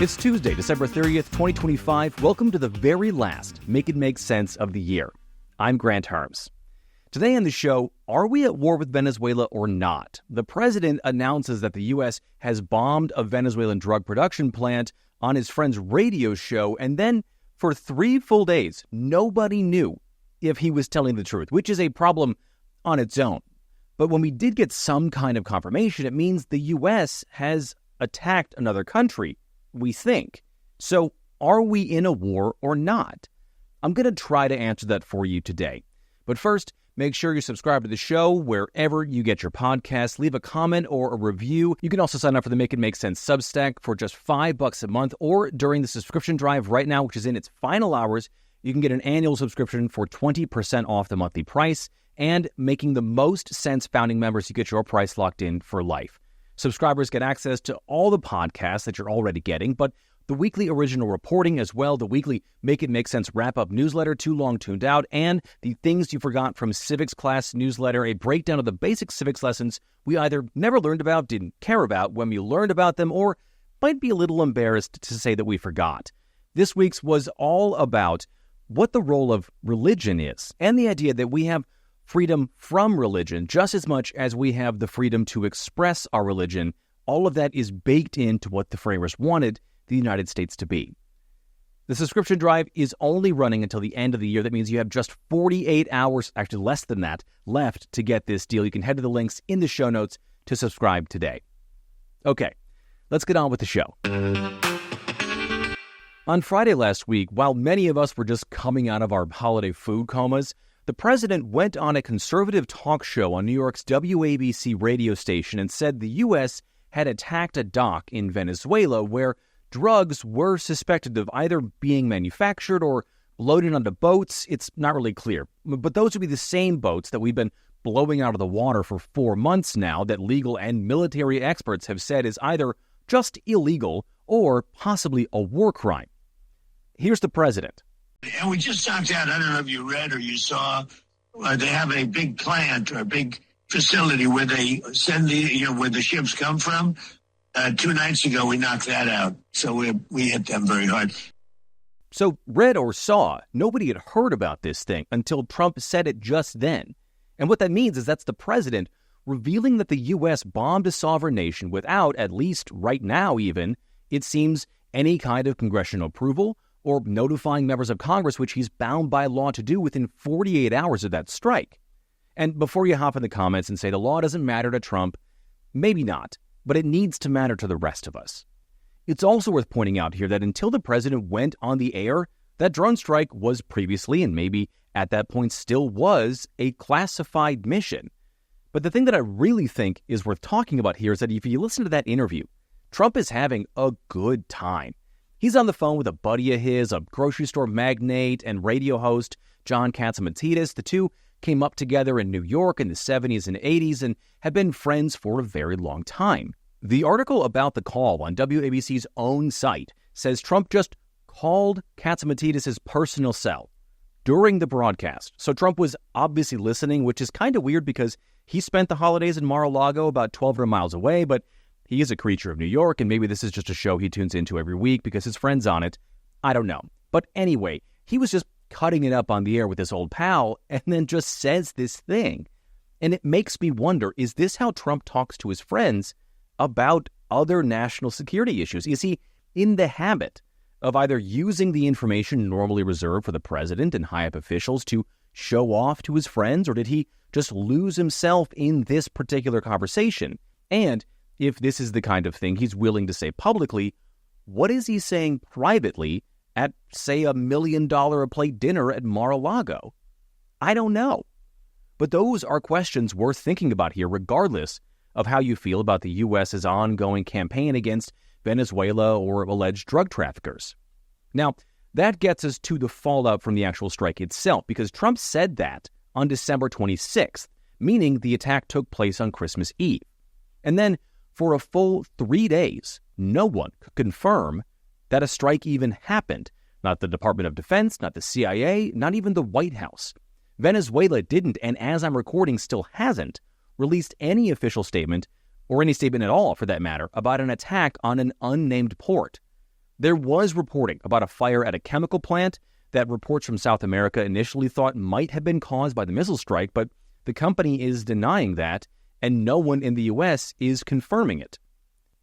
It's Tuesday, December 30th, 2025. Welcome to the very last Make It Make Sense of the year. I'm Granthermes. Today on the show, are we at war with Venezuela or not? The president announces that the U.S. has bombed a Venezuelan drug production plant on his friend's radio show, and then for 3 full days, nobody knew if he was telling the truth, which is a problem on its own. But when we did get some kind of confirmation, it means the U.S. has attacked another country, we think. So are we in a war or not? I'm going to try to answer that for you today. But first, make sure you subscribe to the show wherever you get your podcasts. Leave a comment or a review. You can also sign up for the Make It Make Sense Substack for just $5 a month, or during the subscription drive right now, which is in its final hours, you can get an annual subscription for 20% off the monthly price. And making the most sense founding members, you get your price locked in for life. Subscribers get access to all the podcasts that you're already getting, but the weekly original reporting as well, the weekly Make It Make Sense wrap-up newsletter, Too Long Tuned Out, and the Things You Forgot from Civics class newsletter, a breakdown of the basic civics lessons we either never learned about, didn't care about when we learned about them, or might be a little embarrassed to say that we forgot. This week's was all about what the role of religion is, and the idea that we have freedom from religion just as much as we have the freedom to express our religion. All of that is baked into what the framers wanted the United States to be. The subscription drive is only running until the end of the year. That means you have just 48 hours, actually less than that, left to get this deal. You can head to the links in the show notes to subscribe today. Okay, let's get on with the show. On Friday last week, while many of us were just coming out of our holiday food comas, the president went on a conservative talk show on New York's WABC radio station and said the U.S. had attacked a dock in Venezuela where drugs were suspected of either being manufactured or loaded onto boats. It's not really clear. But those would be the same boats that we've been blowing out of the water for 4 months now that legal and military experts have said is either just illegal or possibly a war crime. Here's the president. And we just talked out, I don't know if you read or you saw, they have a big plant or a big facility where they send where the ships come from. 2 nights ago, we knocked that out. So we hit them very hard. So read or saw, nobody had heard about this thing until Trump said it just then. And what that means is that's the president revealing that the U.S. bombed a sovereign nation without, at least right now even, it seems, any kind of congressional approval or notifying members of Congress, which he's bound by law to do within 48 hours of that strike. And before you hop in the comments and say the law doesn't matter to Trump, maybe not, but it needs to matter to the rest of us. It's also worth pointing out here that until the president went on the air, that drone strike was previously, and maybe at that point still was, a classified mission. But the thing that I really think is worth talking about here is that if you listen to that interview, Trump is having a good time. He's on the phone with a buddy of his, a grocery store magnate and radio host, John Catsimatidis. The two came up together in New York in the 70s and 80s and have been friends for a very long time. The article about the call on WABC's own site says Trump just called Catsimatidis' personal cell during the broadcast. So Trump was obviously listening, which is kind of weird because he spent the holidays in Mar-a-Lago, about 1,200 miles away, but he is a creature of New York, and maybe this is just a show he tunes into every week because his friend's on it. I don't know. But anyway, he was just cutting it up on the air with his old pal and then just says this thing. And it makes me wonder, is this how Trump talks to his friends about other national security issues? Is he in the habit of either using the information normally reserved for the president and high-up officials to show off to his friends, or did he just lose himself in this particular conversation? And if this is the kind of thing he's willing to say publicly, what is he saying privately at, say, $1 million a plate dinner at Mar-a-Lago? I don't know. But those are questions worth thinking about here, regardless of how you feel about the U.S.'s ongoing campaign against Venezuela or alleged drug traffickers. Now, that gets us to the fallout from the actual strike itself, because Trump said that on December 26th, meaning the attack took place on Christmas Eve. And then, for a full 3 days, no one could confirm that a strike even happened. Not the Department of Defense, not the CIA, not even the White House. Venezuela didn't, and as I'm recording, still hasn't, released any official statement, or any statement at all for that matter, about an attack on an unnamed port. There was reporting about a fire at a chemical plant that reports from South America initially thought might have been caused by the missile strike, but the company is denying that, and no one in the U.S. is confirming it.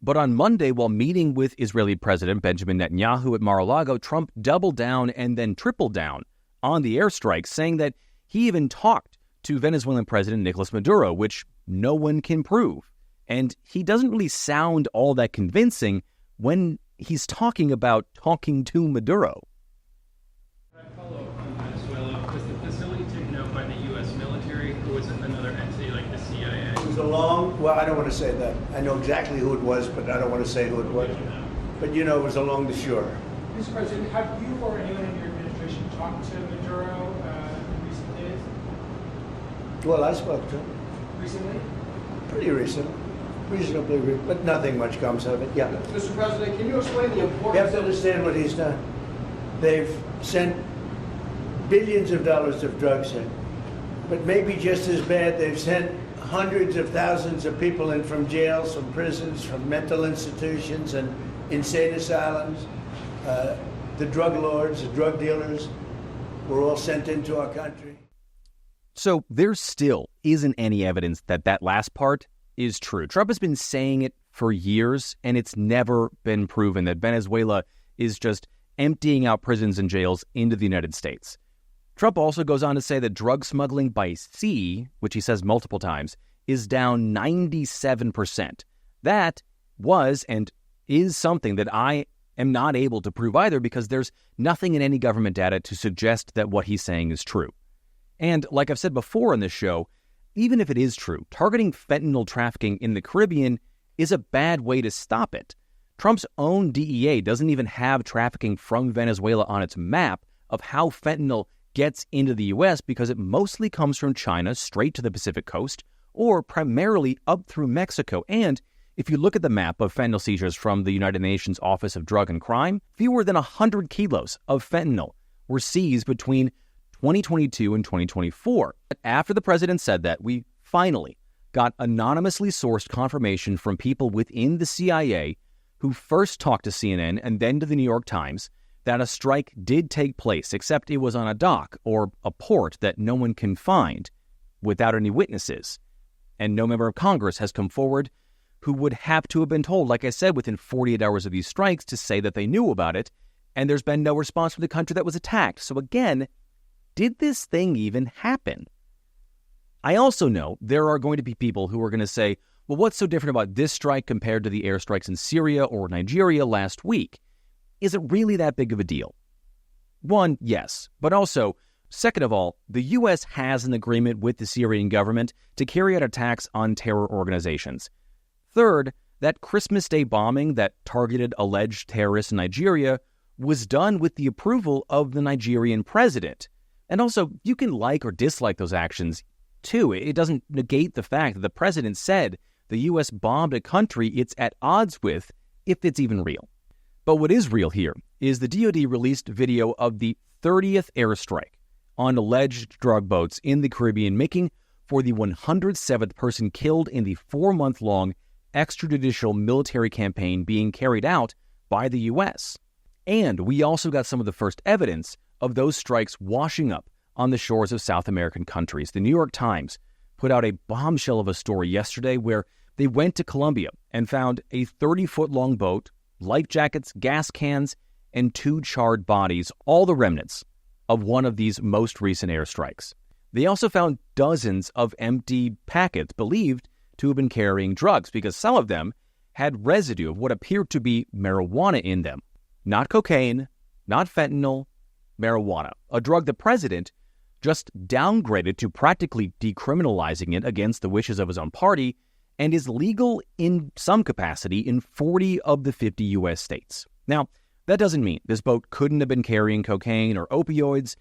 But on Monday, while meeting with Israeli President Benjamin Netanyahu at Mar-a-Lago, Trump doubled down and then tripled down on the airstrike, saying that he even talked to Venezuelan President Nicolas Maduro, which no one can prove. And he doesn't really sound all that convincing when he's talking about talking to Maduro. Follow up on Venezuela. Was the facility taken out by the U.S. military, or was it another entity like the CIA? It was well, I don't want to say that. I know exactly who it was, but I don't want to say who it was. But it was along the shore. Mr. President, have you or anyone in your administration talked to Maduro in recent days? Well, I spoke to him. Recently? Pretty recent. Reasonably recent, but nothing much comes of it. Yeah. Mr. President, can you explain the importance You have to understand what he's done. They've sent billions of dollars of drugs in. But maybe just as bad, they've sent hundreds of thousands of people in from jails, from prisons, from mental institutions and insane asylums. The drug lords, the drug dealers were all sent into our country. So there still isn't any evidence that that last part is true. Trump has been saying it for years, and it's never been proven that Venezuela is just emptying out prisons and jails into the United States. Trump also goes on to say that drug smuggling by sea, which he says multiple times, is down 97%. That was and is something that I am not able to prove either, because there's nothing in any government data to suggest that what he's saying is true. And like I've said before in this show, even if it is true, targeting fentanyl trafficking in the Caribbean is a bad way to stop it. Trump's own DEA doesn't even have trafficking from Venezuela on its map of how fentanyl gets into the U.S. because it mostly comes from China straight to the Pacific coast or primarily up through Mexico. And if you look at the map of fentanyl seizures from the United Nations Office of Drug and Crime, fewer than 100 kilos of fentanyl were seized between 2022 and 2024. After the president said that, we finally got anonymously sourced confirmation from people within the CIA who first talked to CNN and then to the New York Times that a strike did take place, except it was on a dock or a port that no one can find without any witnesses. And no member of Congress has come forward who would have to have been told, like I said, within 48 hours of these strikes to say that they knew about it, and there's been no response from the country that was attacked. So again, did this thing even happen? I also know there are going to be people who are going to say, well, what's so different about this strike compared to the airstrikes in Syria or Nigeria last week? Is it really that big of a deal? One, yes. But also, second of all, the U.S. has an agreement with the Syrian government to carry out attacks on terror organizations. Third, that Christmas Day bombing that targeted alleged terrorists in Nigeria was done with the approval of the Nigerian president. And also, you can like or dislike those actions, too. It doesn't negate the fact that the president said the U.S. bombed a country it's at odds with, if it's even real. But what is real here is the DoD released video of the 30th airstrike on alleged drug boats in the Caribbean, making for the 107th person killed in the 4-month-long extrajudicial military campaign being carried out by the U.S. And we also got some of the first evidence of those strikes washing up on the shores of South American countries. The New York Times put out a bombshell of a story yesterday where they went to Colombia and found a 30-foot-long boat, life jackets, gas cans, and 2 charred bodies, all the remnants of one of these most recent airstrikes. They also found dozens of empty packets believed to have been carrying drugs, because some of them had residue of what appeared to be marijuana in them. Not cocaine, not fentanyl, marijuana, a drug the president just downgraded to practically decriminalizing it against the wishes of his own party, and is legal in some capacity in 40 of the 50 U.S. states. Now, that doesn't mean this boat couldn't have been carrying cocaine or opioids,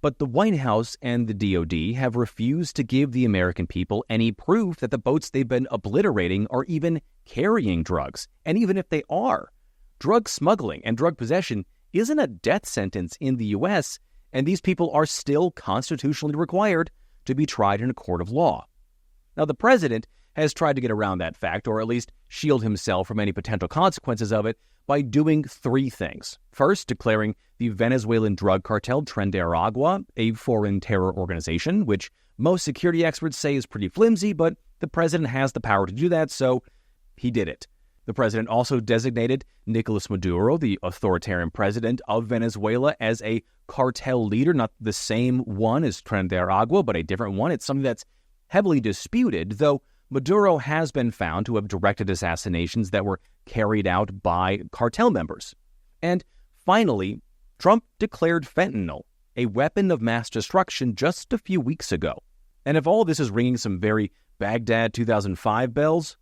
but the White House and the DoD have refused to give the American people any proof that the boats they've been obliterating are even carrying drugs. And even if they are, drug smuggling and drug possession isn't a death sentence in the U.S., and these people are still constitutionally required to be tried in a court of law. Now, the president has tried to get around that fact, or at least shield himself from any potential consequences of it, by doing three things. First, declaring the Venezuelan drug cartel Tren de Aragua a foreign terror organization, which most security experts say is pretty flimsy, but the president has the power to do that, so he did it. The president also designated Nicolas Maduro, the authoritarian president of Venezuela, as a cartel leader, not the same one as Tren de Aragua, but a different one. It's something that's heavily disputed, though Maduro has been found to have directed assassinations that were carried out by cartel members. And finally, Trump declared fentanyl a weapon of mass destruction just a few weeks ago. And if all this is ringing some very Baghdad 2005 bells,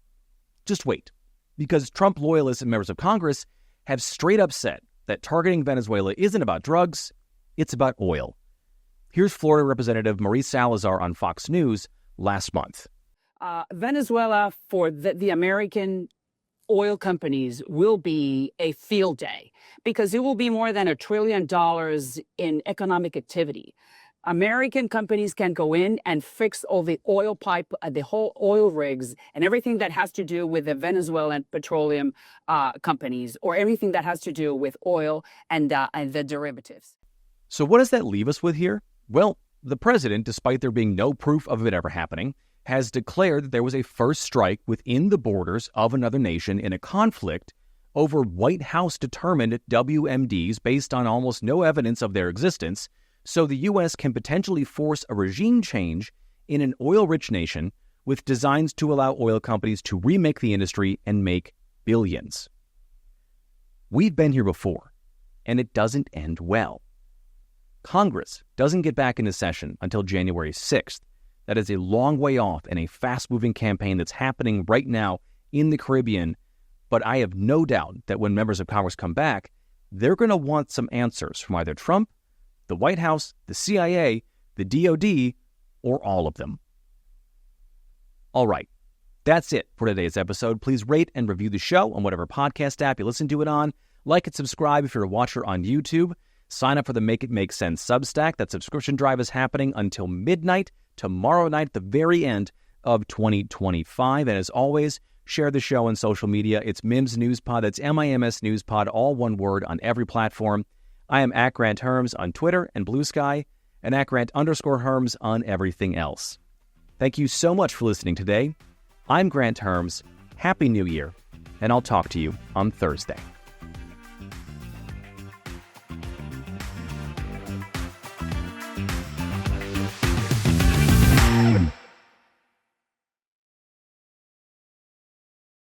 just wait. Because Trump loyalists and members of Congress have straight up said that targeting Venezuela isn't about drugs, it's about oil. Here's Florida Representative Marie Salazar on Fox News last month. Venezuela, for the American oil companies, will be a field day because it will be more than $1 trillion in economic activity. American companies can go in and fix all the oil pipe, the whole oil rigs, and everything that has to do with the Venezuelan petroleum companies, or everything that has to do with oil and the derivatives. So what does that leave us with here? Well, the president, despite there being no proof of it ever happening, has declared that there was a first strike within the borders of another nation in a conflict over White House-determined WMDs based on almost no evidence of their existence, so the U.S. can potentially force a regime change in an oil-rich nation with designs to allow oil companies to remake the industry and make billions. We've been here before, and it doesn't end well. Congress doesn't get back into session until January 6th. That is a long way off in a fast-moving campaign that's happening right now in the Caribbean, but I have no doubt that when members of Congress come back, they're going to want some answers from either Trump, the White House, the CIA, the DOD, or all of them. All right, that's it for today's episode. Please rate and review the show on whatever podcast app you listen to it on. Like and subscribe if you're a watcher on YouTube. Sign up for the Make It Make Sense Substack. That subscription drive is happening until midnight tomorrow night, the very end of 2025. And as always, share the show on social media. It's MIMS News Pod. That's MIMS News Pod, all one word, on every platform. I am at Granthermes on Twitter and Bluesky, and at Grant_Herms on everything else. Thank you so much for listening today. I'm Granthermes. Happy New Year, and I'll talk to you on Thursday.